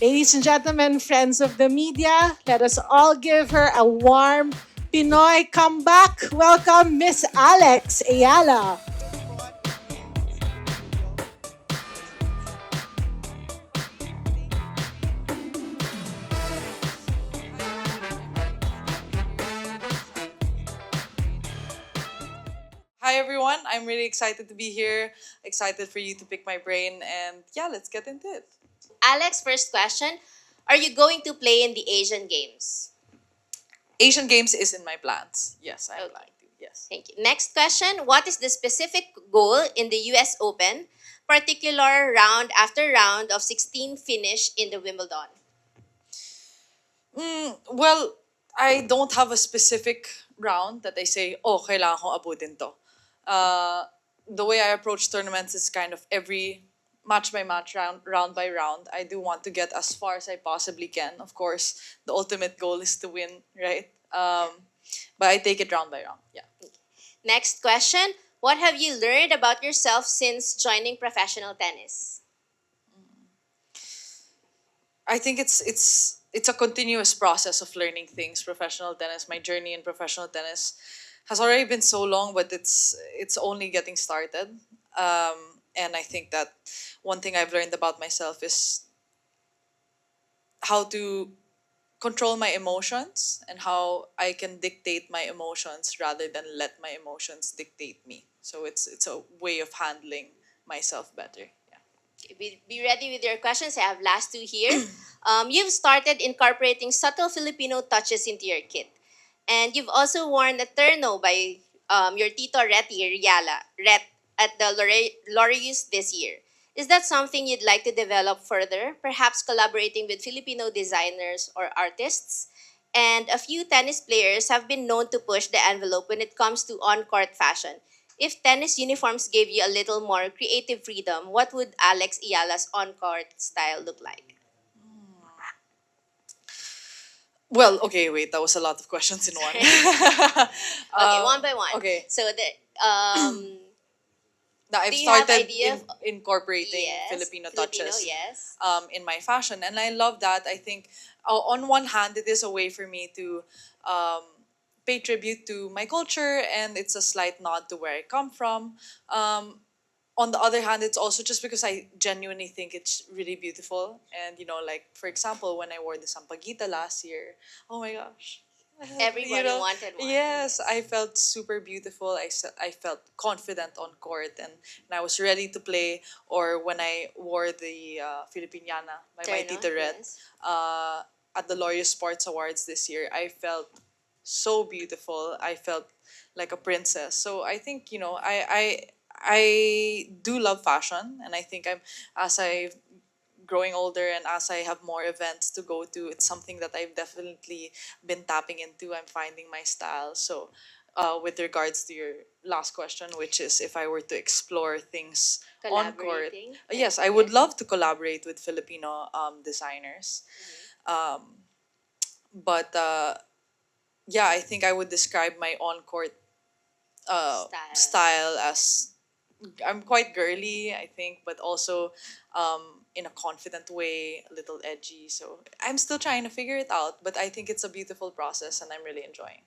Ladies and gentlemen, friends of the media, let us all give her a warm Pinoy comeback. Welcome, Miss Alex Eala. Hi everyone, I'm really excited to be here. Excited for you to pick my brain, and yeah, let's get into it. Alex, first question. Are you going to play in the Asian Games? Asian Games is in my plans. Yes, I plan Okay, to. Yes. thank you. Next question. What is the specific goal in the US Open, particular round after round of 16 finish in the Wimbledon? Well, I don't have a specific round that I say, oh, kailangan kong abutin to. Uh, the way I approach tournaments is kind of every match by match, round by round. I do want to get as far as I possibly can. Of course, the ultimate goal is to win, right? But I take it round by round. Yeah. Next question. What have you learned about yourself since joining professional tennis? I think it's a continuous process of learning things. Professional tennis, my journey in professional tennis has already been so long, but it's only getting started. And I think that one thing I've learned about myself is how to control my emotions and how I can dictate my emotions rather than let my emotions dictate me. So it's a way of handling myself better. Yeah. Be ready with your questions. I have last two here. You've started incorporating subtle Filipino touches into your kit. And you've also worn a terno by your Tito Reti Riala Ret at the Laureus this year. Is that something you'd like to develop further, perhaps collaborating with Filipino designers or artists? And a few tennis players have been known to push the envelope when it comes to on-court fashion. If tennis uniforms gave you a little more creative freedom, what would Alex Iala's on-court style look like? Well, okay, wait, that was a lot of questions in one. Okay, one by one. Okay, So now do I've you have started idea of incorporating yes, Filipino Filipino, touches yes. in my fashion, and I love that. I think on one hand, it is a way for me to um, pay tribute to my culture, and it's a slight nod to where I come from. On the other hand, it's also just because I genuinely think it's really beautiful. And like for example, when I wore the Sampaguita last year, oh my gosh, you Everybody know, wanted one. yes, I Yes. felt super beautiful. I felt confident on court, and I was ready to play. Or when I wore the Filipiniana by my Turn on, Tita Red yes. uh, at the Laureus Sports Awards this year, I felt so beautiful. I felt like a princess. So I think I do love fashion, and I think as I growing older and as I have more events to go to, it's something that I've definitely been tapping into. I'm finding my style. So, with regards to your last question, which is if I were to explore things on court, Collaborating. yes, I would Yes. love to collaborate with Filipino designers. Um, but yeah, I think I would describe my on court Style. style as I'm quite girly, I think, but also in a confident way, a little edgy. So I'm still trying to figure it out, but I think it's a beautiful process and I'm really enjoying.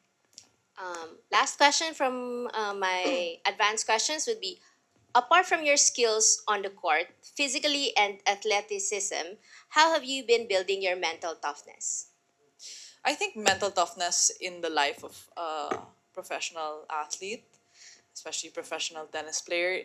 Last question from my advanced questions would be apart from your skills on the court, physically and athleticism, how have you been building your mental toughness? I think mental toughness in the life of a professional athlete, especially professional tennis player,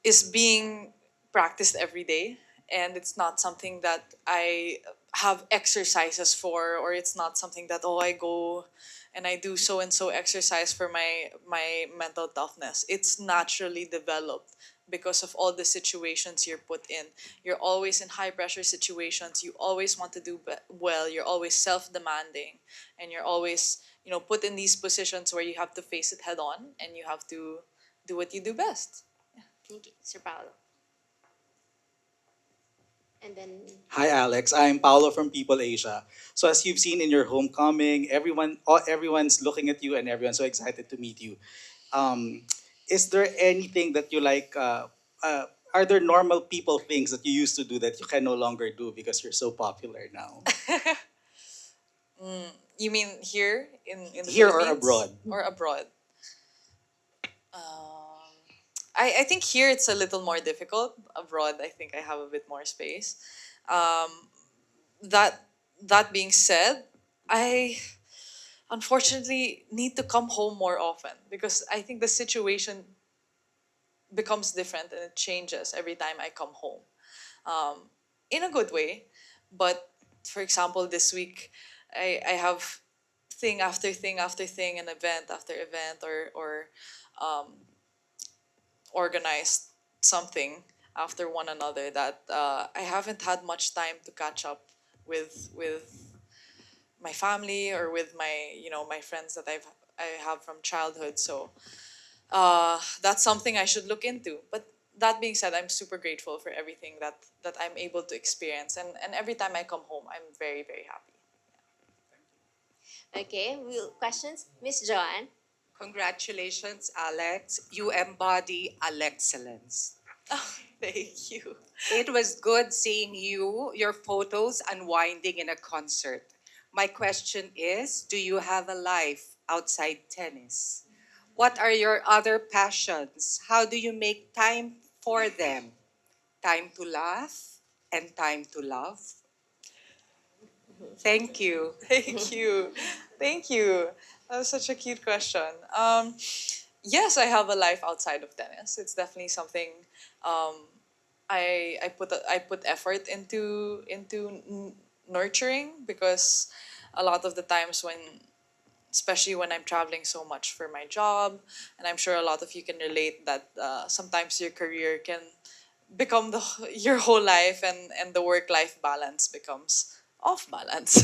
is being practiced every day, and it's not something that I have exercises for, or it's not something that I go and I do so and so exercise for my mental toughness. It's naturally developed because of all the situations you're put in. You're always in high pressure situations. You always want to do well. You're always self-demanding, and you're always put in these positions where you have to face it head on and you have to do what you do best. Thank you, Sir Paolo. And then, Hi, Alex. I'm Paolo from PeopleAsia. So as you've seen in your homecoming, everyone's looking at you and everyone's so excited to meet you. Um, is there anything that you like? are there normal people things that you used to do that you can no longer do because you're so popular now? You mean here in the Here or Philippines abroad? or abroad? Um, I think here it's a little more difficult. Abroad, I think I have a bit more space. Um, that that being said, I unfortunately need to come home more often because I think the situation becomes different and it changes every time I come home. In a good way. But for example, this week I have thing after thing after thing, and event after event, or organized something after one another that I haven't had much time to catch up with my family or with my my friends that I have from childhood. So that's something I should look into. But that being said, I'm super grateful for everything that I'm able to experience, and every time I come home, I'm very very happy. Okay, questions? Miss Joanne? Congratulations, Alex. You embody excellence. Oh, thank you. It was good seeing you, your photos unwinding in a concert. My question is, do you have a life outside tennis? What are your other passions? How do you make time for them? Time to laugh and time to love? Thank you. Thank you. Thank you. That was such a cute question. Yes, I have a life outside of tennis. It's definitely something I put effort into nurturing, because a lot of the times when, especially when I'm traveling so much for my job, and I'm sure a lot of you can relate that sometimes your career can become your whole life, and the work life balance becomes off balance.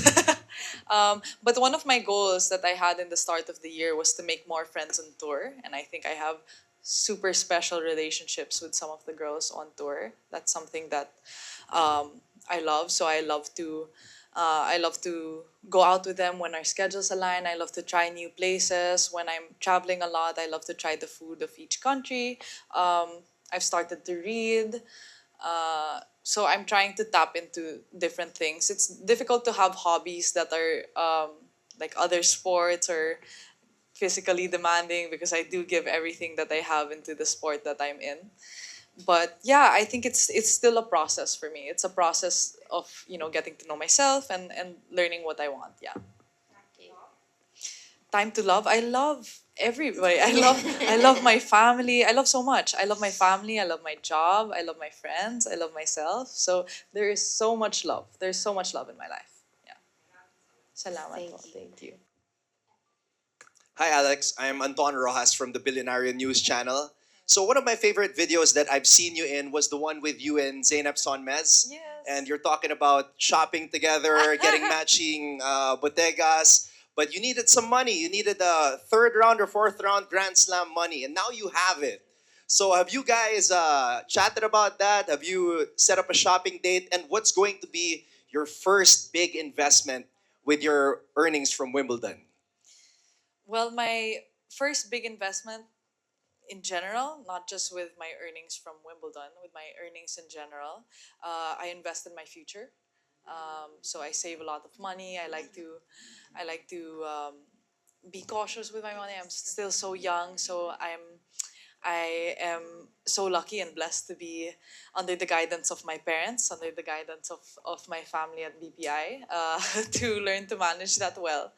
But one of my goals that I had in the start of the year was to make more friends on tour, and I think I have super special relationships with some of the girls on tour. That's something that I love. So I love to go out with them when our schedules align. I love to try new places. When I'm traveling a lot, I love to try the food of each country. I've started to read. So I'm trying to tap into different things. It's difficult to have hobbies that are like other sports or physically demanding, because I do give everything that I have into the sport that I'm in. But yeah, I think it's still a process for me. It's a process of getting to know myself and learning what I want. Yeah. Okay. Time to love. I love everybody. I love my family. I love so much. I love my family. I love my job. I love my friends. I love myself. So there is so much love. There's so much love in my life. Yeah. Salamat Thank po. you. Thank you. Hi, Alex. I'm Anton Rojas from the Billionaire News Channel. So, one of my favorite videos that I've seen you in was the one with you and Zainab Sonmez. Yes. And you're talking about shopping together, getting matching bodegas. But you needed some money. You needed a third round or fourth round Grand Slam money. And now you have it. So, have you guys chatted about that? Have you set up a shopping date? And what's going to be your first big investment with your earnings from Wimbledon? Well, my first big investment in general, not just with my earnings from Wimbledon, with my earnings in general, I invest in my future. So I save a lot of money. I like to be cautious with my money. I'm still so young, so I am so lucky and blessed to be under the guidance of my parents, under the guidance of my family at BPI, to learn to manage that well.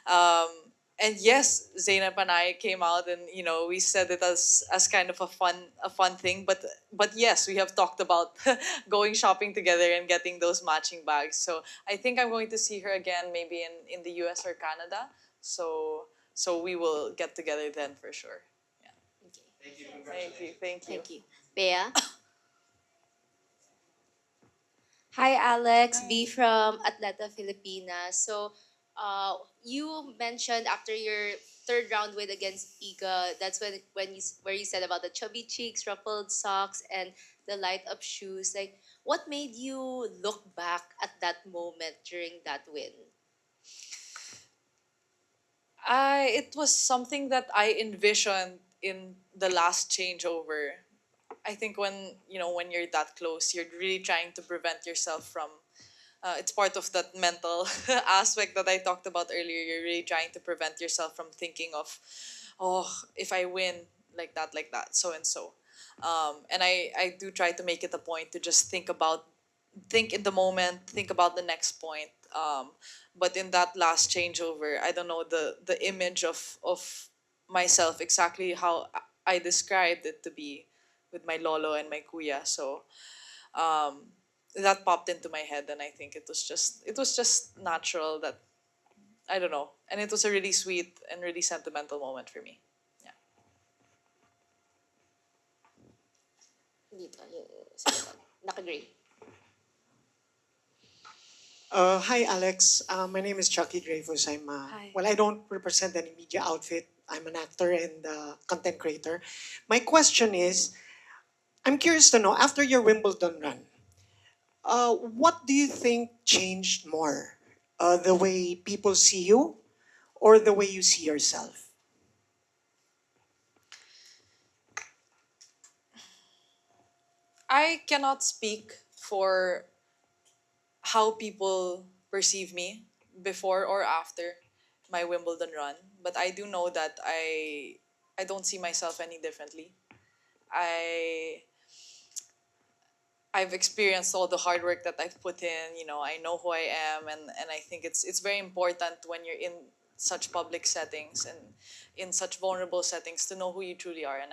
Um, and yes, Zainab and I came out, and we said it as kind of a fun thing. But yes, we have talked about going shopping together and getting those matching bags. So I think I'm going to see her again, maybe in the US or Canada. So we will get together then for sure. Yeah. Thank you. Thank you. Thank you. Bea? Hi, Alex. B from Atleta Filipina. So, you mentioned after your third round win against Iga, that's where you said about the chubby cheeks, ruffled socks, and the light up shoes. Like, what made you look back at that moment during that win? It was something that I envisioned in the last changeover. I think when when you're that close, you're really trying to prevent yourself from. It's part of that mental aspect that I talked about earlier. You're really trying to prevent yourself from thinking of, oh, if I win like that, so and so. And I do try to make it a point to just think in the moment, think about the next point. But in that last changeover, I don't know the image of myself exactly how I described it to be with my lolo and my kuya. So that popped into my head, and I think it was just natural that I don't know, and it was a really sweet and really sentimental moment for me. Yeah. Dito, yung sa likod. Naka-gray. Hi, Alex. My name is Chucky Dreyfus. Hi. Well, I don't represent any media outfit. I'm an actor and content creator. My question is, I'm curious to know, after your Wimbledon run, what do you think changed more? The way people see you or the way you see yourself? I cannot speak for how people perceive me before or after my Wimbledon run, but I do know that I don't see myself any differently. I I've experienced all the hard work that I've put in. I know who I am, and I think it's very important when you're in such public settings and in such vulnerable settings to know who you truly are. And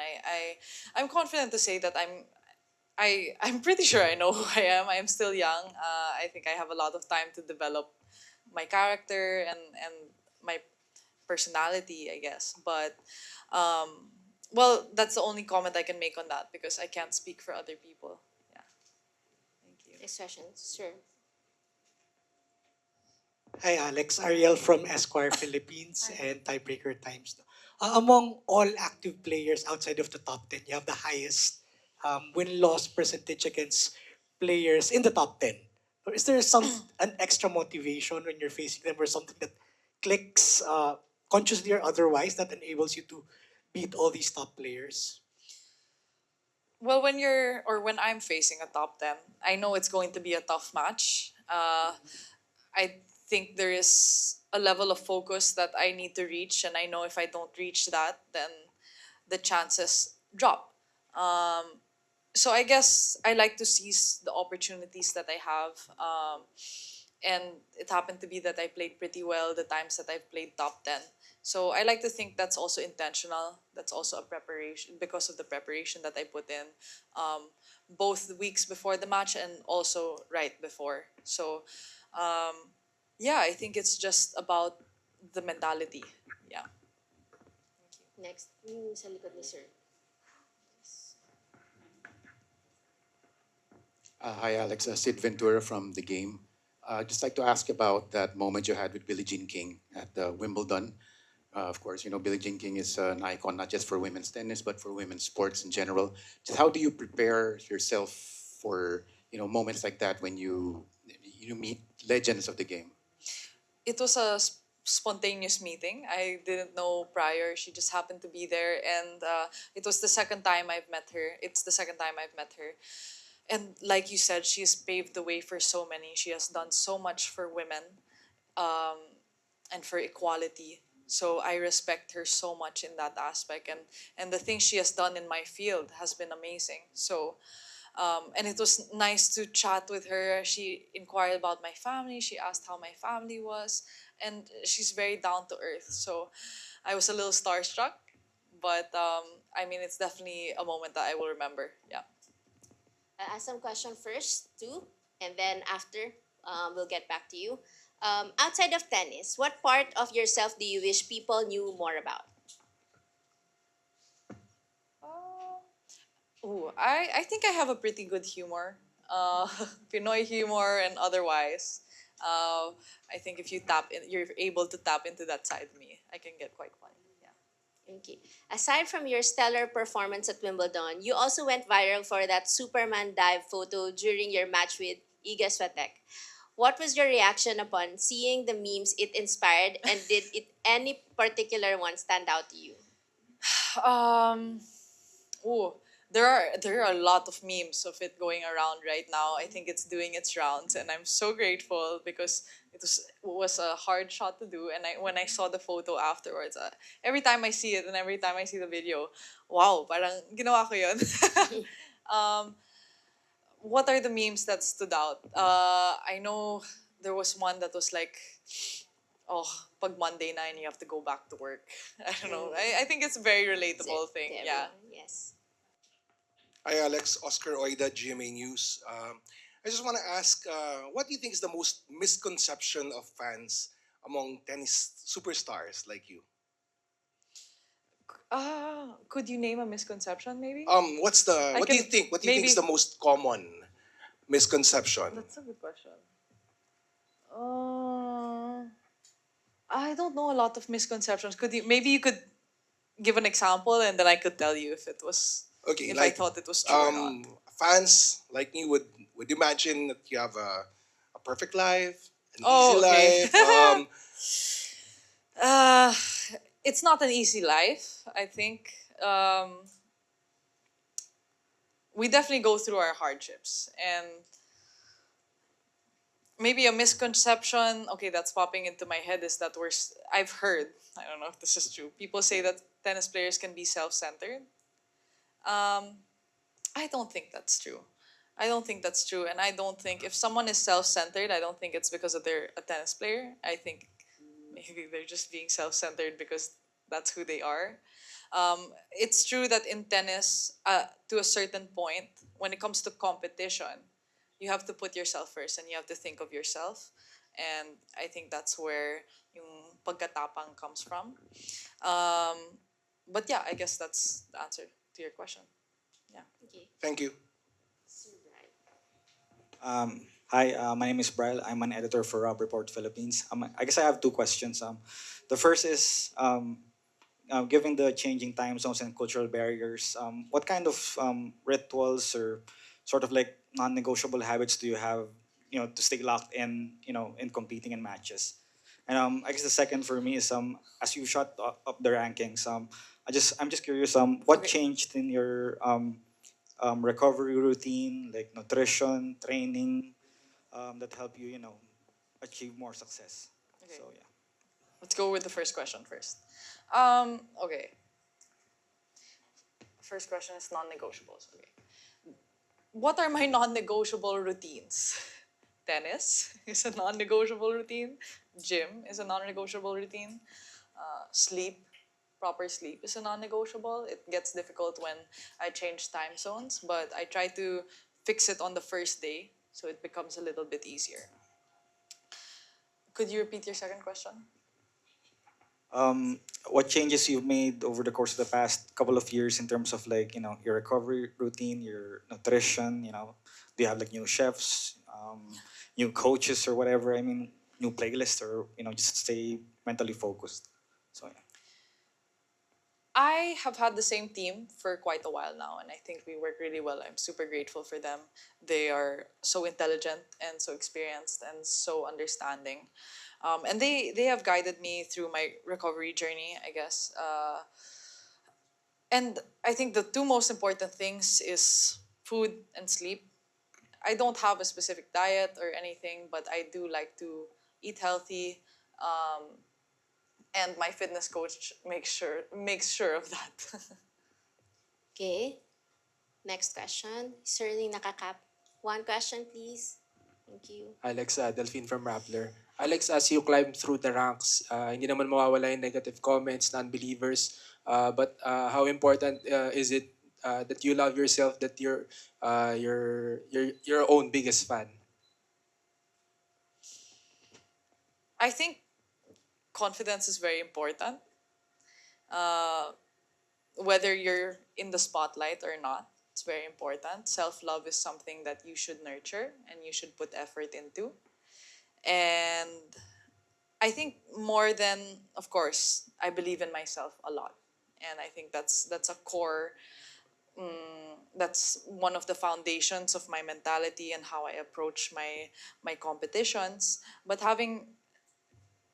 I'm confident to say that I'm pretty sure I know who I am. I'm still young. I think I have a lot of time to develop my character and my personality, I guess. But well, that's the only comment I can make on that because I can't speak for other people. Yeah. Thank you. Next question, sir. Hi, Alex. Ariel from Esquire Philippines and Tiebreaker Times. Among all active players outside of the top 10, you have the highest win-loss percentage against players in the top 10. So is there an extra motivation when you're facing them or something that clicks consciously or otherwise that enables you to beat all these top players? Well, when I'm facing a top 10, I know it's going to be a tough match. I think there is a level of focus that I need to reach, and I know if I don't reach that, then the chances drop. So I guess I like to seize the opportunities that I have. And it happened to be that I played pretty well the times that I've played top 10. So I like to think that's also intentional. That's also a preparation because of the preparation that I put in, both the weeks before the match and also right before. So yeah, I think it's just about the mentality. Yeah. Next, sa likod ni sir. Hi, Alex. Sid Ventura from The Game. Just like to ask about that moment you had with Billie Jean King at Wimbledon. Of course, Billie Jean King is an icon not just for women's tennis but for women's sports in general. Just how do you prepare yourself for moments like that when you meet legends of the game? It was a spontaneous meeting. I didn't know prior. She just happened to be there, and it was the second time I've met her. It's the second time I've met her. And like you said, she has paved the way for so many. She has done so much for women and for equality. So I respect her so much in that aspect. And the things she has done in my field has been amazing. So and it was nice to chat with her. She inquired about my family. She asked how my family was, and she's very down to earth. So I was a little starstruck, but I mean, it's definitely a moment that I will remember. Yeah. I'll ask some question first, too, and then after, we'll get back to you. Outside of tennis, what part of yourself do you wish people knew more about? I think I have a pretty good humor, Pinoy humor and otherwise. I think if you're able to tap into that side of me. I can get quite funny. Yeah. Okay. Aside from your stellar performance at Wimbledon, you also went viral for that Superman dive photo during your match with Iga Swiatek. What was your reaction upon seeing the memes it inspired, and did any particular one stand out to you? Um, oh, there are a lot of memes of it going around right now. I think it's doing its rounds, and I'm so grateful because it was a hard shot to do. And when I saw the photo afterwards, every time I see it and every time I see the video, wow, parang ginawa ko yun. um, what are the memes that stood out? I know there was one that was like, oh, pag Monday na and you have to go back to work. I don't know. I think it's a very relatable thing. Yeah. Yes. Hi, Alex. Oscar Oida, GMA News. I just want to ask, what do you think is the most misconception of fans among tennis superstars like you? Could you name a misconception maybe? What do you think? What do you think is maybe the most common misconception? That's a good question. Uh, I don't know a lot of misconceptions. You could give an example and then I could tell you if it was Okay, if I like thought it was true or not. fans like me would imagine that you have a perfect life, an easy Oh, okay. life. uh, it's not an easy life, I think. We definitely go through our hardships and maybe a misconception okay that's popping into my head is that I've heard, I don't know if this is true, people say that tennis players can be self-centered. um, I don't think that's true. I don't think that's true, and I don't think if someone is self-centered, I don't think it's because of they're a tennis player. I think maybe they're just being self-centered because that's who they are. It's true that in tennis, to a certain point, when it comes to competition, you have to put yourself first and you have to think of yourself. And I think that's where yung pagkatapang comes from. But yeah, I guess that's the answer to your question. Yeah. Okay. Thank you. Hi, my name is Bryle. I'm an editor for Rob Report Philippines. I guess I have two questions. The first is, given the changing time zones and cultural barriers, what kind of rituals or sort of like non-negotiable habits do you have, to stay locked in, in competing in matches? And I guess the second for me is, as you shot up the rankings, I'm just curious, what Okay. changed in your recovery routine, like nutrition, training, that help you, achieve more success. Okay. So yeah. Let's go with the first question first. Okay. First question is non-negotiables. Okay. What are my non-negotiable routines? Tennis is a non-negotiable routine. Gym is a non-negotiable routine. Sleep, proper sleep is a non-negotiable. It gets difficult when I change time zones, but I try to fix it on the first day so it becomes a little bit easier. Could you repeat your second question? um, what changes you've made over the course of the past couple of years in terms of like your recovery routine, your nutrition? Do you have like new chefs, new coaches or whatever? I mean, new playlists or just stay mentally focused. So yeah. I have had the same team for quite a while now, and I think we work really well. I'm super grateful for them. They are so intelligent and so experienced and so understanding. And they have guided me through my recovery journey, I guess. And I think the two most important things is food and sleep. I don't have a specific diet or anything, but I do like to eat healthy. And my fitness coach makes sure of that. Okay. Next question. Certainly nakakap. One question, please. Thank you. Alex, Delphine from Rappler. Alex, as you climb through the ranks, hindi naman mawawala yung negative comments, non-believers. But how important is it that you love yourself, that you're your own biggest fan? I think confidence is very important. Uh, whether you're in the spotlight or not, it's very important. Self love is something that you should nurture and you should put effort into. And I think more than, of course, I believe in myself a lot. And I think that's a core, that's one of the foundations of my mentality and how I approach my competitions. But having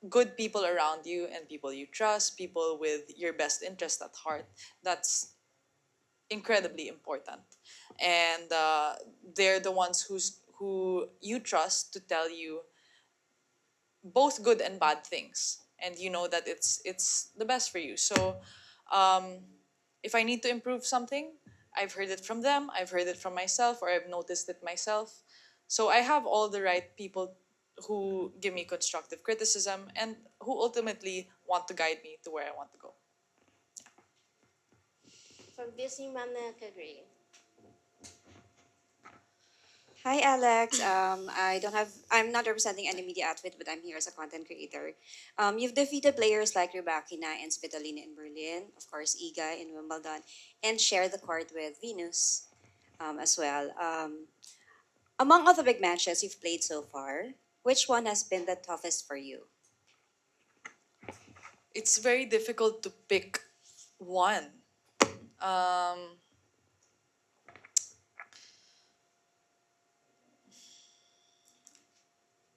good people around you and people you trust, people with your best interest at heart, that's incredibly important, and they're the ones who you trust to tell you both good and bad things, and you know that it's the best for you. So um, if I need to improve something, I've heard it from them, I've heard it from myself, or I've noticed it myself. So I have all the right people who give me constructive criticism and who ultimately want to guide me to where I want to go. From Disney Mana Kagri. Hi, Alex. I don't have. I'm not representing any media outfit, but I'm here as a content creator. You've defeated players like Rybakina and Svitolina in Berlin, of course, Iga in Wimbledon, and share the court with Venus as well. Among all the big matches you've played so far, which one has been the toughest for you? It's very difficult to pick one. Um,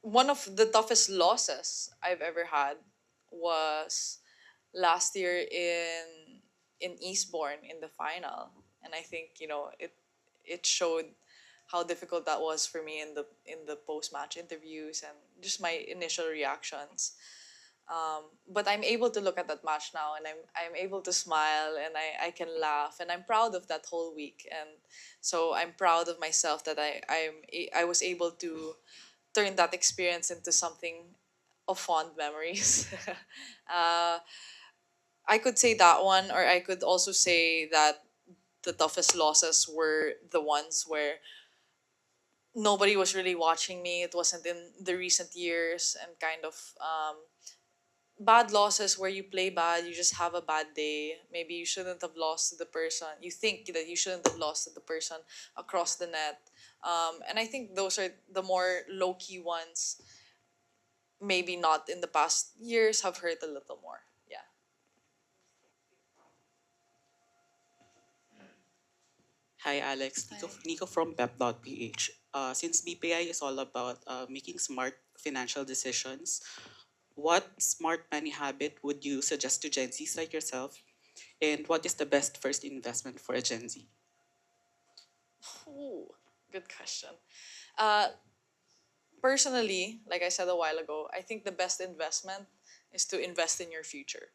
One of the toughest losses I've ever had was last year in Eastbourne in the final, and I think it showed how difficult that was for me in the post match interviews and just my initial reactions. But I'm able to look at that match now, and I'm able to smile, and I can laugh, and I'm proud of that whole week, and so I'm proud of myself that I was able to turn that experience into something of fond memories. uh, I could say that one, or I could also say that the toughest losses were the ones where nobody was really watching me. It wasn't in the recent years, and kind of bad losses where you play bad, you just have a bad day. Maybe you shouldn't have lost to the person. You think that you shouldn't have lost to the person across the net. And I think those are the more low key ones, maybe not in the past years, have hurt a little more. Yeah. Hi, Alex. Hi. Nico from PEP.ph. Since BPI is all about making smart financial decisions, what smart money habit would you suggest to Gen Zs like yourself? And what is the best first investment for a Gen Z? Ooh, good question. Uh, Personally, like I said a while ago, I think the best investment is to invest in your future.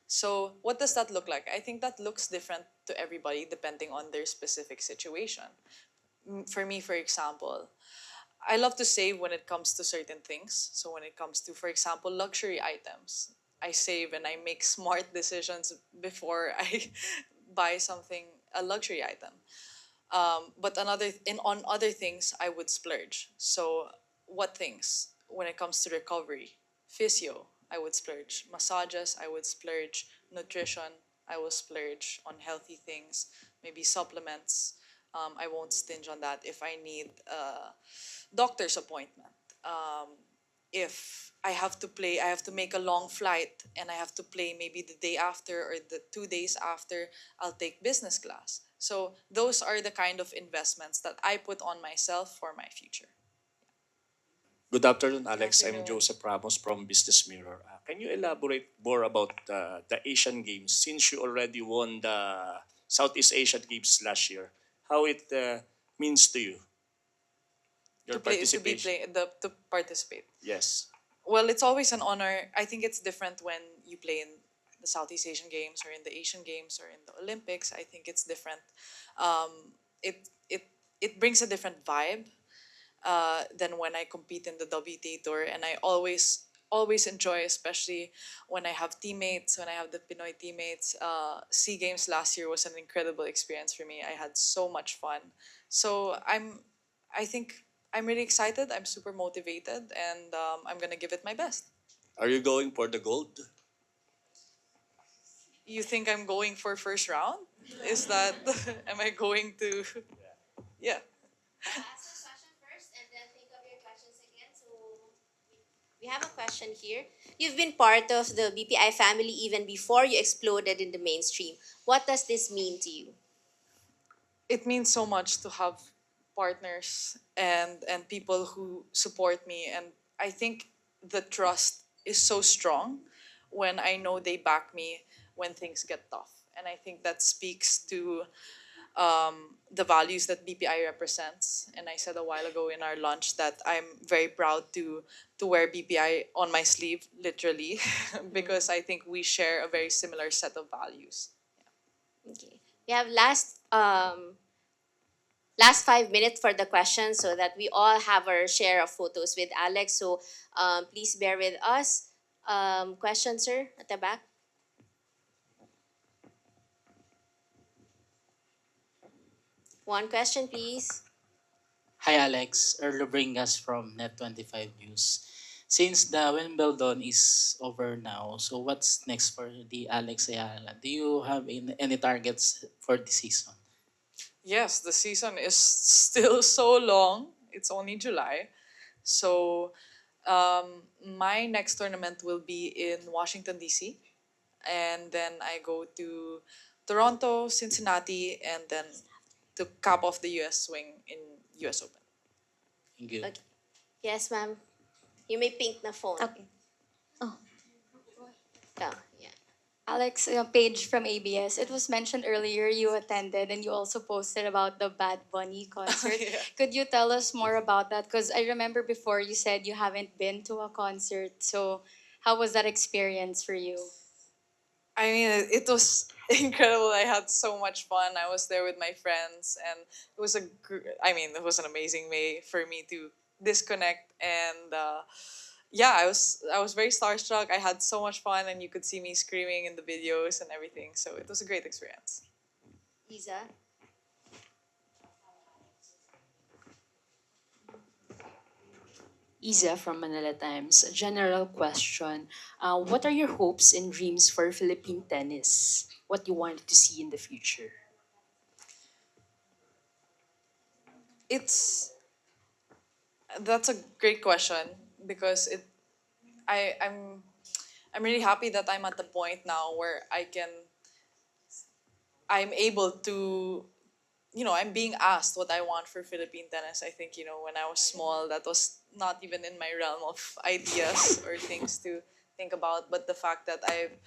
So, what does that look like? I think that looks different to everybody depending on their specific situation. For me, for example, I love to save when it comes to certain things. So when it comes to, for example, luxury items, I save and I make smart decisions before I buy something, a luxury item. But on other things, I would splurge. So what things? When it comes to recovery, physio, I would splurge. Massages, I would splurge. Nutrition, I will splurge on healthy things. Maybe supplements. I won't stinge on that if I need doctor's appointment. If I have to make a long flight and I have to play maybe the day after or the 2 days after, I'll take business class. So those are the kind of investments that I put on myself for my future. Good afternoon, Alex. I'm Afternoon. Joseph Ramos from Business Mirror. Can you elaborate more about the Asian Games since you already won the Southeast Asian Games last year? How it means to you, your participation? To participate. Yes. Well, it's always an honor. I think it's different when you play in the Southeast Asian Games or in the Asian Games or in the Olympics. I think it's different. It brings a different vibe than when I compete in the WTA tour, and I always enjoy, especially when I have teammates, when I have the Pinoy teammates. Sea Games last year was an incredible experience for me. I had so much fun. So I think I'm really excited. I'm super motivated, and I'm gonna give it my best. Are you going for the gold? You think I'm going for first round? Is that am I going to? Yeah. Ask your question first and then think of your questions again. So we have a question here. You've been part of the BPI family even before you exploded in the mainstream. What does this mean to you? It means so much to have partners and people who support me, and I think the trust is so strong when I know they back me when things get tough, and I think that speaks to the values that BPI represents. And I said a while ago in our lunch that I'm very proud to wear BPI on my sleeve, literally, because I think we share a very similar set of values. Okay. We have last 5 minutes for the questions so that we all have our share of photos with Alex. So please bear with us. Question, sir, at the back. One question, please. Hi Alex, Erlo Bringas from Net25 News. Since the Wimbledon is over now, so what's next for the Alex Eala? Do you have any targets for the season? Yes, the season is still so long. It's only July. So my next tournament will be in Washington, D.C. And then I go to Toronto, Cincinnati, and then to cap off the US swing in US Open. Thank you. Okay. Yes, ma'am. You may pink na phone. Okay. Oh. Yeah, yeah. Alex, Paige from ABS. It was mentioned earlier you attended and you also posted about the Bad Bunny concert. Yeah. Could you tell us more about that? Because I remember before you said you haven't been to a concert. So how was that experience for you? I mean, it was incredible. I had so much fun. I was there with my friends, and it was it was an amazing way for me to disconnect. And yeah, I was very starstruck. I had so much fun, and you could see me screaming in the videos and everything. So it was a great experience. Isa? Isa from Manila Times. A general question. What are your hopes and dreams for Philippine tennis? What you want to see in the future? That's a great question because I'm really happy that I'm at the point now where I'm able to, I'm being asked what I want for Philippine tennis. I think, when I was small, that was not even in my realm of ideas or things to think about. But the fact that I've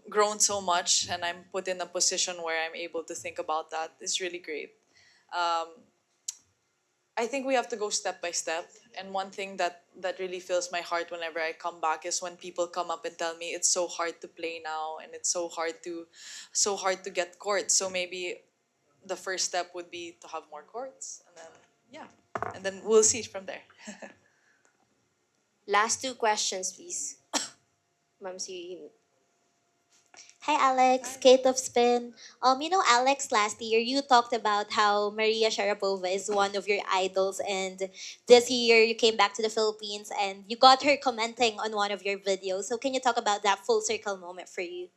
grown so much and I'm put in a position where I'm able to think about that is really great. I think we have to go step by step. And one thing that really fills my heart whenever I come back is when people come up and tell me it's so hard to play now and it's so hard to get courts. So maybe the first step would be to have more courts, and then and then we'll see from there. Last two questions, please. Ma'am, si Hi, Alex. Kate of Spin. Alex, last year you talked about how Maria Sharapova is one of your idols, and this year you came back to the Philippines and you got her commenting on one of your videos. So, can you talk about that full circle moment for you?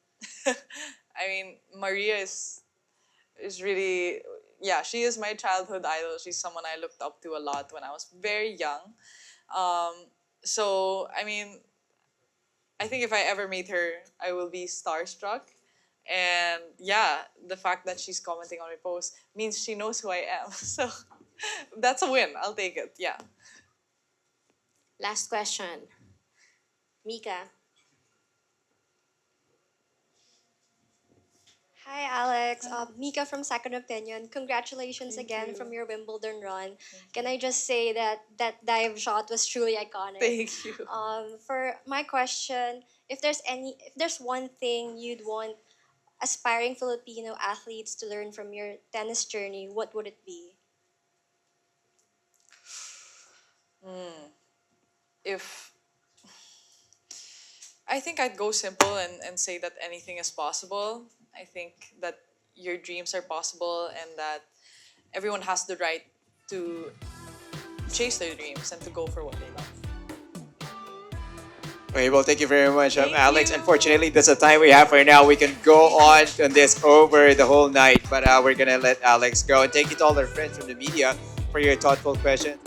I mean, Maria is really, yeah, she is my childhood idol. She's someone I looked up to a lot when I was very young. So I mean, I think if I ever meet her, I will be starstruck. And yeah, the fact that she's commenting on my post means she knows who I am. So that's a win. I'll take it. Yeah. last question. Mika. Hi, Alex. Mika from Second Opinion. Congratulations again from your Wimbledon run. Can I just say that that dive shot was truly iconic? Thank you. For my question, if there's one thing you'd want aspiring Filipino athletes to learn from your tennis journey, what would it be? If I think I'd go simple and say that anything is possible. I think that your dreams are possible and that everyone has the right to chase their dreams and to go for what they love. Okay, well, thank you very much, Thank Alex. you. Unfortunately, that's the time we have for now. We can go on this over the whole night, but we're gonna let Alex go. And thank you to all our friends from the media for your thoughtful questions.